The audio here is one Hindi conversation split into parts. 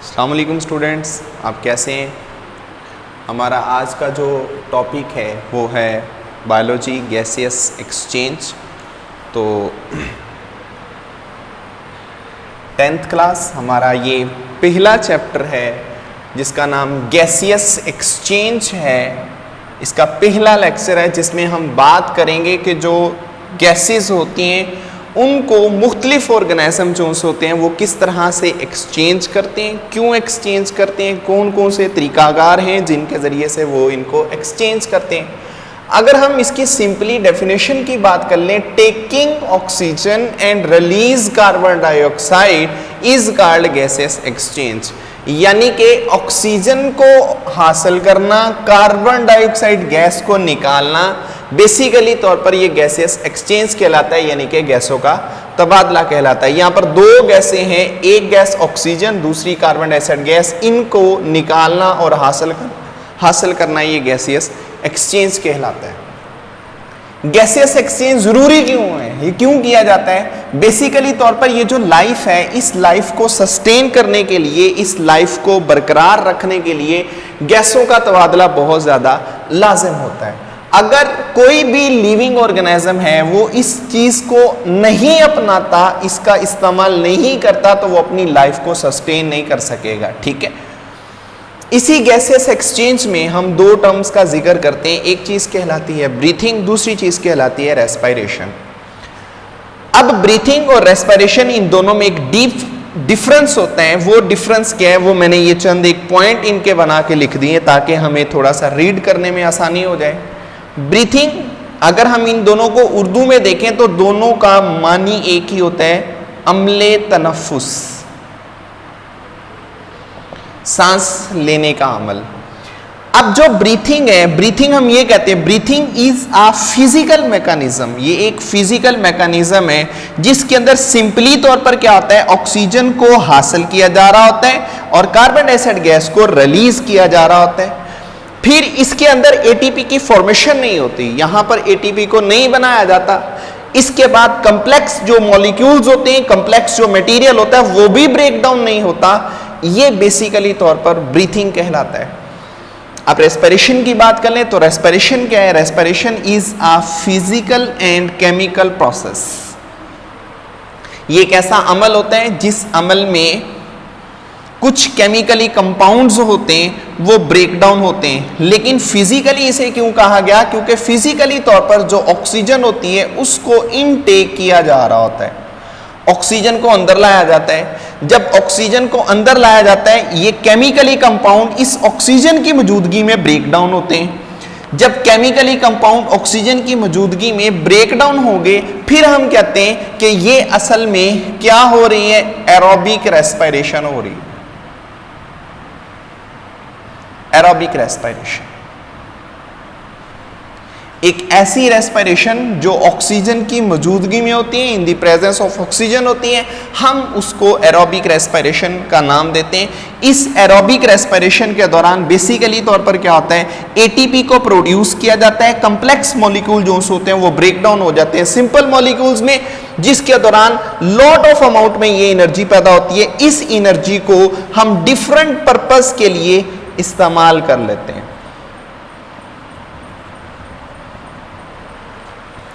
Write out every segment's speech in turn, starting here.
अस्सलाम वालेकुम स्टूडेंट्स, आप कैसे हैं। हमारा आज का जो टॉपिक है वो है बायोलॉजी गैसियस एक्सचेंज। तो 10th क्लास हमारा ये पहला चैप्टर है जिसका नाम गैसियस एक्सचेंज है। इसका पहला लेक्चर है जिसमें हम बात करेंगे कि जो गैसेस होती हैं उनको मुख्तलिफ ऑर्गेनिज्म जो होते हैं वो किस तरह से एक्सचेंज करते हैं, क्यों एक्सचेंज करते हैं, कौन कौन से तरीकाकार हैं जिनके ज़रिए से वो इनको एक्सचेंज करते हैं। अगर हम इसकी सिंपली डेफिनेशन की बात कर लें, taking oxygen and release carbon dioxide is called gases exchange. यानी कि ऑक्सीजन को हासिल करना, कार्बन डाइऑक्साइड गैस को निकालना, बेसिकली तौर पर ये गैसेस एक्सचेंज कहलाता है, यानी कि गैसों का तबादला कहलाता है। यहाँ पर दो गैसें हैं, एक गैस ऑक्सीजन, दूसरी कार्बन डाइऑक्साइड गैस। इनको निकालना और हासिल करना ये गैसियस एक्सचेंज कहलाता है। गैसियस एक्सचेंज जरूरी क्यों है, ये क्यों किया जाता है? बेसिकली तौर पर ये जो लाइफ है, इस लाइफ को सस्टेन करने के लिए, इस लाइफ को बरकरार रखने के लिए गैसों का तबादला बहुत ज़्यादा लाजिम होता है। अगर कोई भी लिविंग ऑर्गेनिज्म है वो इस चीज को नहीं अपनाता, इसका इस्तेमाल नहीं करता, तो वो अपनी लाइफ को सस्टेन नहीं कर सकेगा। ठीक है, इसी गैसेस एक्सचेंज में हम दो टर्म्स का जिक्र करते हैं। एक चीज कहलाती है ब्रीथिंग, दूसरी चीज कहलाती है रेस्पिरेशन। अब ब्रीथिंग और रेस्पिरेशन, इन दोनों में एक डीप डिफरेंस होता है। वो डिफरेंस क्या है, वो मैंने ये चंद एक पॉइंट इनके बना के लिख दिए ताकि हमें थोड़ा सा रीड करने में आसानी हो जाए। ब्रीथिंग, अगर हम इन दोनों को उर्दू में देखें तो दोनों का मानी एक ही होता है, अम्ले तनफ्फुस, सांस लेने का अमल। अब जो ब्रीथिंग है, ब्रीथिंग हम ये कहते हैं, breathing is a physical mechanism. ये एक फिजिकल मैकेनिज्म है जिसके अंदर सिंपली तौर पर क्या होता है, ऑक्सीजन को हासिल किया जा रहा होता है और कार्बन डाइऑक्साइड गैस को रिलीज किया जा रहा होता है। फिर इसके अंदर एटीपी की फॉर्मेशन नहीं होती, यहां पर एटीपी को नहीं बनाया जाता। इसके बाद कॉम्प्लेक्स जो मॉलिक्यूल्स होते हैं, कॉम्प्लेक्स जो मटेरियल होता है वो भी ब्रेक डाउन नहीं होता। ये बेसिकली तौर पर ब्रीथिंग कहलाता है। अब रेस्पिरेशन की बात कर लें तो रेस्पिरेशन क्या है? Respiration is a physical and chemical process. ये एक ऐसा अमल होता है जिस अमल में कुछ केमिकली कंपाउंड्स होते हैं वो ब्रेक डाउन होते हैं। लेकिन फिजिकली इसे क्यों कहा गया? क्योंकि फिजिकली तौर पर जो ऑक्सीजन होती है उसको इनटेक किया जा रहा होता है, ऑक्सीजन को अंदर लाया जाता है। जब ऑक्सीजन को अंदर लाया जाता है, ये केमिकली कंपाउंड इस ऑक्सीजन की मौजूदगी में ब्रेक डाउन होते हैं। जब केमिकली कंपाउंड ऑक्सीजन की मौजूदगी में ब्रेक डाउन होंगे, फिर हम कहते हैं कि ये असल में क्या हो रही है, एरोबिक रेस्पिरेशन हो रही है। एरोबिक रेस्पिरेशन एक ऐसी रेस्पिरेशन जो ऑक्सीजन की मौजूदगी में होती है, in the presence of oxygen होती है, हम उसको एरोबिक रेस्पिरेशन का नाम देते हैं। इस एरोबिक रेस्पिरेशन के दौरान बेसिकली तौर पर क्या होता है, एटीपी को प्रोड्यूस किया जाता है। कॉम्प्लेक्स मॉलिक्यूल जो होते हैं वो ब्रेक डाउन हो जाते हैं सिंपल मॉलिक्यूल्स में, जिसके दौरान लॉट ऑफ अमाउंट में ये एनर्जी पैदा होती है। इस एनर्जी को हम डिफरेंट पर्पस के लिए इस्तेमाल कर लेते हैं।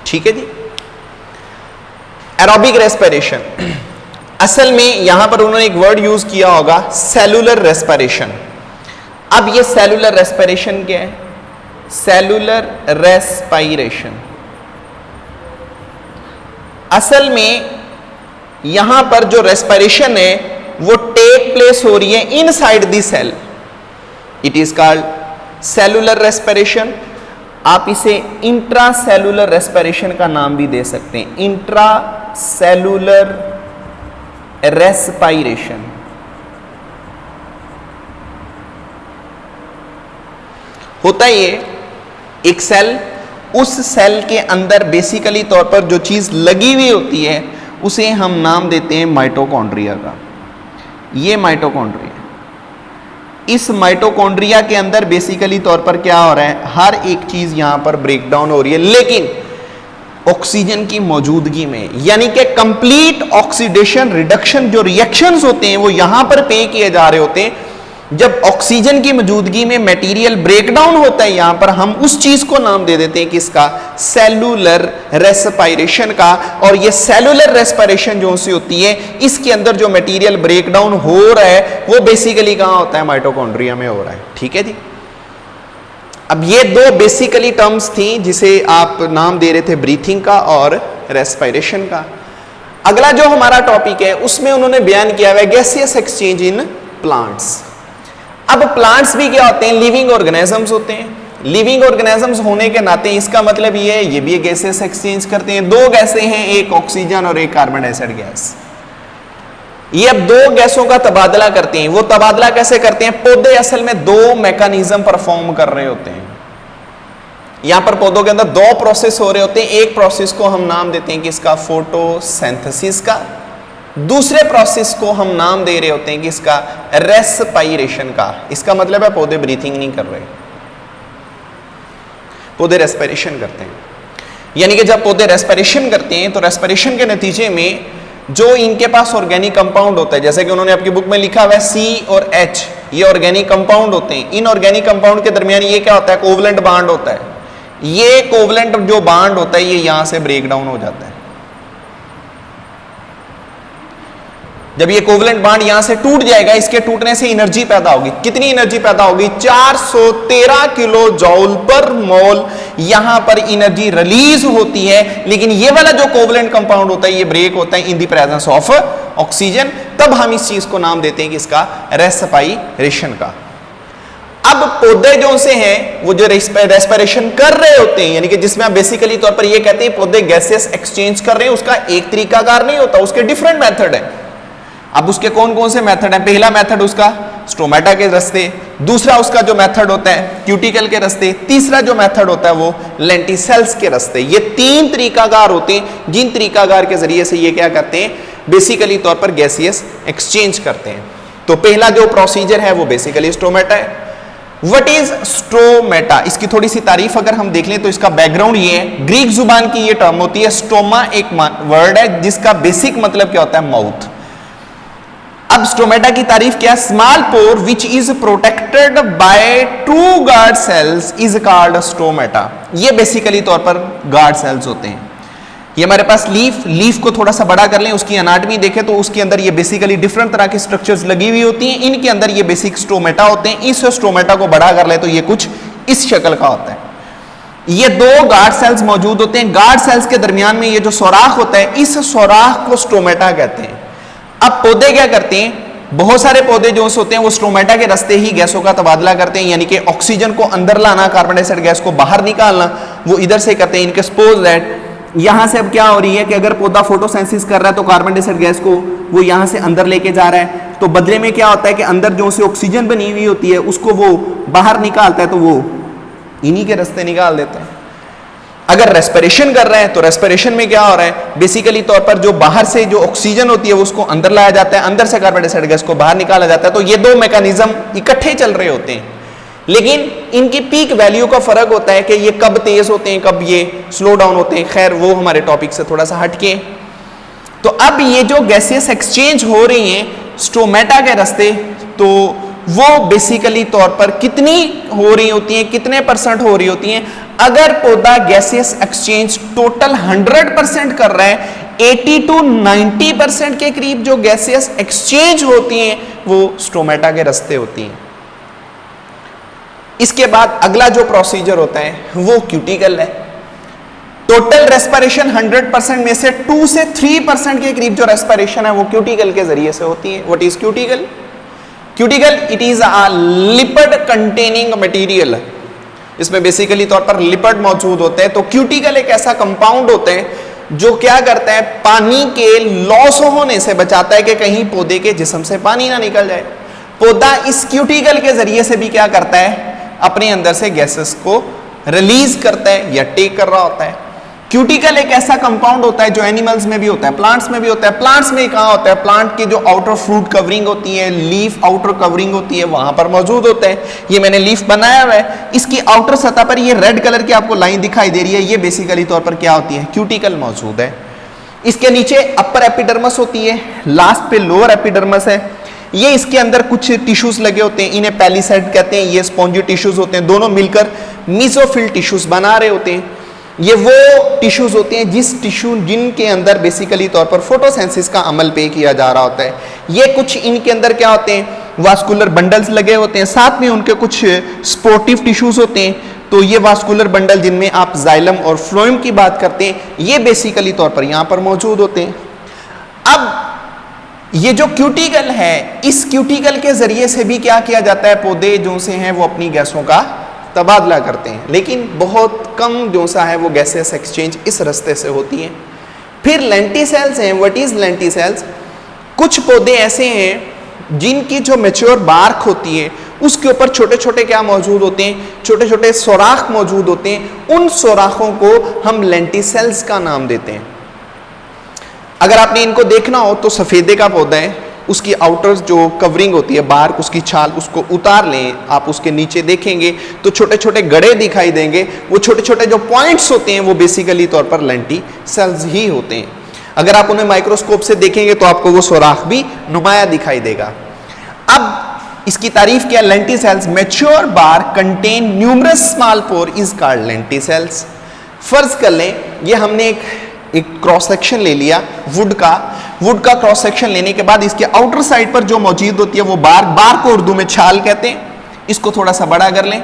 ठीक है जी। एरोबिक रेस्पिरेशन, असल में यहां पर उन्होंने एक वर्ड यूज किया होगा, सेलुलर रेस्पिरेशन। अब ये सेलुलर रेस्पिरेशन क्या है? सेलुलर रेस्पिरेशन असल में यहां पर जो रेस्पिरेशन है वो टेक प्लेस हो रही है inside the cell. It is called cellular respiration. आप इसे इंट्रासेलुलर रेस्पिरेशन का नाम भी दे सकते हैं, इंट्रासेलुलर रेस्पिरेशन। होता ये एक सेल, उस सेल के अंदर बेसिकली तौर पर जो चीज लगी हुई होती है उसे हम नाम देते हैं माइटोकॉन्ड्रिया का। ये माइटोकॉन्ड्रिया, इस माइटोकॉन्ड्रिया के अंदर बेसिकली तौर पर क्या हो रहा है, हर एक चीज यहां पर ब्रेक डाउन हो रही है। लेकिन ऑक्सीजन की मौजूदगी में, यानी कि कंप्लीट ऑक्सीडेशन रिडक्शन जो रिएक्शंस होते हैं वो यहां पर पे किए जा रहे होते हैं। जब ऑक्सीजन की मौजूदगी में मटेरियल ब्रेकडाउन होता है यहां पर, हम उस चीज को नाम दे देते हैं किसका, सेलुलर रेस्पिरेशन का। और ये सेलुलर रेस्पिरेशन जो सी होती है, इसके अंदर जो मटेरियल ब्रेकडाउन हो रहा है वो बेसिकली कहां होता है, माइटोकॉन्ड्रिया में हो रहा है। ठीक है जी। अब ये दो बेसिकली टर्म्स थी जिसे आप नाम दे रहे थे ब्रीथिंग का और रेस्पिरेशन का। अगला जो हमारा टॉपिक है उसमें उन्होंने बयान किया हुआ है गैसियस एक्सचेंज इन प्लांट्स। अब प्लांट्स भी क्या होते हैं, लिविंग ऑर्गेनिजम्स होते हैं। लिविंग ऑर्गेनिजम्स होने के नाते इसका मतलब ये भी गैसेस एक्सचेंज करते हैं। दो गैसें हैं, एक ऑक्सीजन और एक कार्बन डाइऑक्साइड गैस। ये अब दो गैसों का तबादला करते हैं। वो तबादला कैसे करते हैं, पौधे असल में दो मैकेनिज्म परफॉर्म कर रहे होते हैं। यहां पर पौधों के अंदर दो प्रोसेस हो रहे होते हैं। एक प्रोसेस को हम नाम देते हैं किसका, फोटोसिंथेसिस का। दूसरे प्रोसेस को हम नाम दे रहे होते हैं किसका, रेस्पिरेशन का। इसका मतलब है पौधे ब्रीथिंग नहीं कर रहे, पौधे रेस्पिरेशन करते हैं। यानी कि जब पौधे रेस्पिरेशन करते हैं तो रेस्पिरेशन के नतीजे में जो इनके पास ऑर्गेनिक कंपाउंड होता है, जैसे कि उन्होंने आपकी बुक में लिखा हुआ है C और H, ये ऑर्गेनिक कंपाउंड होते हैं। इन ऑर्गेनिक कंपाउंड के दरमियान ये क्या होता है, कोवलेंट बॉन्ड होता है। ये कोवलेंट जो बॉन्ड होता है ये यहां से ब्रेक डाउन हो जाता है। जब ये कोवलेंट बॉन्ड यहां से टूट जाएगा, इसके टूटने से एनर्जी पैदा होगी। कितनी एनर्जी पैदा होगी, 413 किलो जूल पर मोल यहां पर एनर्जी रिलीज होती है। लेकिन ये वाला जो कोवलेंट कंपाउंड होता है ये ब्रेक होता है in the presence of oxygen. तब हम इस चीज को नाम देते हैं कि इसका रेस्पिरेशन का। अब पौधे जो से हैं वो जो रेस्पिरेशन कर रहे होते हैं, यानी कि जिसमें आप बेसिकली तौर पर ये कहते हैं पौधे गैसेस एक्सचेंज कर रहे हैं, उसका एक तरीकाकार नहीं होता, उसके डिफरेंट मेथड है। अब उसके कौन कौन से मेथड हैं, पहला मेथड उसका स्टोमेटा के रास्ते, दूसरा उसका जो मेथड होता है क्यूटिकल के रास्ते, तीसरा जो मेथड होता है वो लेंटिसेल्स के रास्ते। ये तीन तरीकाकार होते हैं जिन तरीकाकार के जरिए से ये क्या करते हैं, बेसिकली तौर पर गैसियस एक्सचेंज करते हैं। तो पहला जो प्रोसीजर है वो बेसिकली स्टोमेटा है। व्हाट इज स्टोमेटा, इसकी थोड़ी सी तारीफ अगर हम देख लें तो इसका बैकग्राउंड ये है, ग्रीक जुबान की ये टर्म होती है। स्टोमा एक वर्ड है जिसका बेसिक मतलब क्या होता है, माउथ। अब स्टोमेटा की तारीफ क्या, small pore which is protected by two guard cells is called stomata. ये बेसिकली तौर पर गार्ड सेल्स होते हैं। ये हमारे पास लीफ को थोड़ा सा बड़ा कर लें, उसकी एनाटॉमी देखें तो उसके अंदर ये बेसिकली डिफरेंट तरह की स्ट्रक्चर्स लगी हुई होती हैं। इनके अंदर ये बेसिक स्टोमेटा होते हैं। इस स्टोमेटा को बड़ा कर ले तो ये कुछ इस शक्ल का होता है। ये दो गार्ड सेल्स मौजूद होते हैं। गार्ड सेल्स के दरमियान में ये जो सुराख होता है, इस सुराख को स्टोमेटा कहते हैं। अब पौधे क्या करते हैं, बहुत सारे पौधे जो होते हैं वो स्टोमेटा के रास्ते ही गैसों का तबादला करते हैं, यानी कि ऑक्सीजन को अंदर लाना, कार्बन डाइऑक्साइड गैस को बाहर निकालना, वो इधर से करते हैं। इनके सपोज दैट यहां से अब क्या हो रही है कि अगर पौधा फोटोसिंथेसिस कर रहा है तो कार्बन डाइऑक्साइड गैस को वो यहां से अंदर लेके जा रहा है, तो बदले में क्या होता है कि अंदर जो से ऑक्सीजन बनी हुई होती है उसको वो बाहर निकालता है, तो वो इन्हीं के रास्ते निकाल देता है। अगर रेस्पिरेशन कर रहे हैं तो रेस्पिरेशन में क्या हो रहा है, बेसिकली तौर पर जो बाहर से जो ऑक्सीजन होती है वो उसको अंदर लाया जाता है, अंदर से कार्बन डाइऑक्साइड गैस को बाहर निकाला जाता है। तो ये दो मैकेनिज्म इकट्ठे चल रहे होते हैं, लेकिन इनकी पीक वैल्यू का फर्क होता है कि ये कब तेज होते हैं, कब ये स्लो डाउन होते हैं। खैर वो हमारे टॉपिक से थोड़ा सा हटके। तो अब ये जो गैसेस एक्सचेंज हो रही हैं स्टोमेटा के रास्ते, तो वो बेसिकली तौर पर कितनी हो रही होती हैं, कितने % हो रही होती हैं। अगर पौधा गैसेस एक्सचेंज टोटल 100% कर रहा है, 80 to 90% के करीब जो गैसेस एक्सचेंज होती हैं वो स्टोमेटा के रास्ते होती हैं। इसके बाद अगला जो प्रोसीजर होता है वो क्यूटिकल है। टोटल रेस्पिरेशन 100% में से 2 से 3% के करीब जो रेस्पिरेशन है वो क्यूटिकल के जरिए से होती है। What is cuticle? Cuticle it is a lipid containing material. इसमें बेसिकली तौर पर लिपिड मौजूद होते हैं। तो क्यूटिकल एक ऐसा कंपाउंड होता है जो क्या करता है, पानी के लॉस होने से बचाता है कि कहीं पौधे के जिस्म से पानी ना निकल जाए। पौधा इस क्यूटिकल के जरिए से भी क्या करता है, अपने अंदर से गैसेस को रिलीज करता है या टेक कर रहा होता है। क्यूटिकल एक ऐसा कंपाउंड होता है जो एनिमल्स में भी होता है, प्लांट्स में भी होता है। प्लांट्स में कहाँ होता है? प्लांट की जो आउटर फ्रूट कवरिंग होती है, लीफ आउटर कवरिंग होती है, वहां पर मौजूद होता है। ये मैंने लीफ बनाया हुआ है, इसकी आउटर सतह पर ये रेड कलर की आपको लाइन दिखाई दे रही है, ये बेसिकली तौर पर क्या होती है? क्यूटिकल मौजूद है। इसके नीचे अपर एपिडर्मस होती है, लास्ट पे लोअर एपिडर्मस है। ये इसके अंदर कुछ टिश्यूज लगे होते हैं, इन्हें पैलिसेड कहते हैं। ये स्पॉन्जी टिश्यूज होते हैं, दोनों मिलकर मीसोफिल टिश्यूज बना रहे होते हैं। ये वो टिश्यूज होते हैं जिनके अंदर बेसिकली तौर पर फोटोसिंथेसिस का अमल पे किया जा रहा होता है। ये कुछ इनके अंदर क्या होते हैं? वास्कुलर बंडल्स लगे होते हैं, साथ में उनके कुछ स्पोर्टिव टिश्यूज होते हैं। तो ये वास्कुलर बंडल जिनमें आप जाइलम और फ्लोएम की बात करते हैं, ये बेसिकली तौर पर यहां पर मौजूद होते हैं। अब ये जो क्यूटिकल है, इस क्यूटिकल के जरिए से भी क्या किया जाता है? पौधे जो से हैं वो अपनी गैसों का तबादला करते हैं, लेकिन बहुत कम जो सा है वो गैसेस एक्सचेंज इस रास्ते से होती है। फिर लेंटिसेल्स हैं। What is lenticels? कुछ पौधे ऐसे हैं जिनकी जो मैच्योर बार्क होती है उसके ऊपर छोटे छोटे क्या मौजूद होते हैं? छोटे छोटे सोराख मौजूद होते हैं। उन सोराखों को हम लेंटिसेल्स का नाम देते हैं। अगर आपने इनको देखना हो तो सफेदे का पौधा है, उसकी आउटर जो कवरिंग होती है, बार्क, उसकी छाल, उसको उतार लें आप, उसके नीचे देखेंगे तो छोटे छोटे गड़े दिखाई देंगे। वो छोटे छोटे जो पॉइंट्स होते हैं वो बेसिकली तौर पर लेंटिसेल्स ही होते हैं। अगर आप उन्हें माइक्रोस्कोप से देखेंगे तो आपको वो सोराख भी नुमाया दिखाई देगा। अब इसकी तारीफ क्या? Lenticels mature bark contain numerous small pore is called lenticels. फर्ज कर लें ये हमने एक क्रॉस सेक्शन ले लिया वुड का क्रॉस सेक्शन लेने के बाद इसके आउटर साइड पर जो मौजूद होती है वो बार्क को उर्दू में छाल कहते हैं। इसको थोड़ा सा बड़ा कर लें।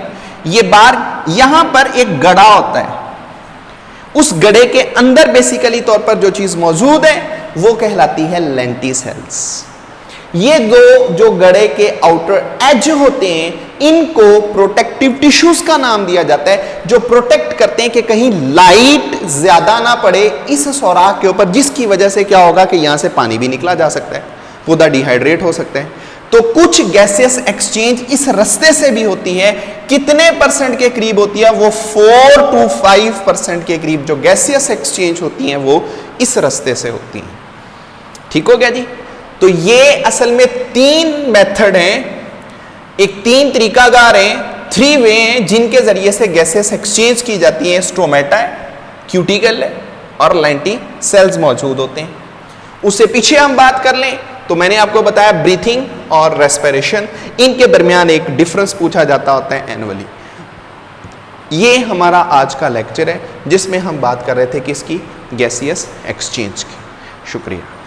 ये बार्क, यहां पर एक गड़ा होता है, उस गड़े के अंदर बेसिकली तौर पर जो चीज मौजूद है वो कहलाती है लेंटिसेल्स। ये दो जो गड़े के आउटर एज होते हैं, इनको प्रोटेक्टिव टिश्यूज का नाम दिया जाता है, जो प्रोटेक्ट करते हैं कि कहीं लाइट ज्यादा ना पड़े इस सोराख के ऊपर, जिसकी वजह से क्या होगा कि यहां से पानी भी निकला जा सकता है, पौधा डिहाइड्रेट हो सकता है। तो कुछ गैसेस एक्सचेंज इस रास्ते से भी होती है। कितने परसेंट के करीब होती है? वो 4 to 5% के करीब जो गैसियस एक्सचेंज होती हैं वो इस रास्ते से होती हैं। ठीक हो गया जी? तो ये असल में 3 मेथड हैं, एक 3 तरीकाकार हैं, 3 वे हैं जिनके जरिए से गैसेस एक्सचेंज की जाती हैं। स्ट्रोमेटा है, क्यूटिकल है और लेंटिसेल्स मौजूद होते हैं। उससे पीछे हम बात कर लें तो मैंने आपको बताया ब्रीथिंग और रेस्पिरेशन, इनके दरमियान एक डिफरेंस पूछा जाता होता है एनुअली। ये हमारा आज का लेक्चर है जिसमें हम बात कर रहे थे किसकी? गैसियस एक्सचेंज की। शुक्रिया।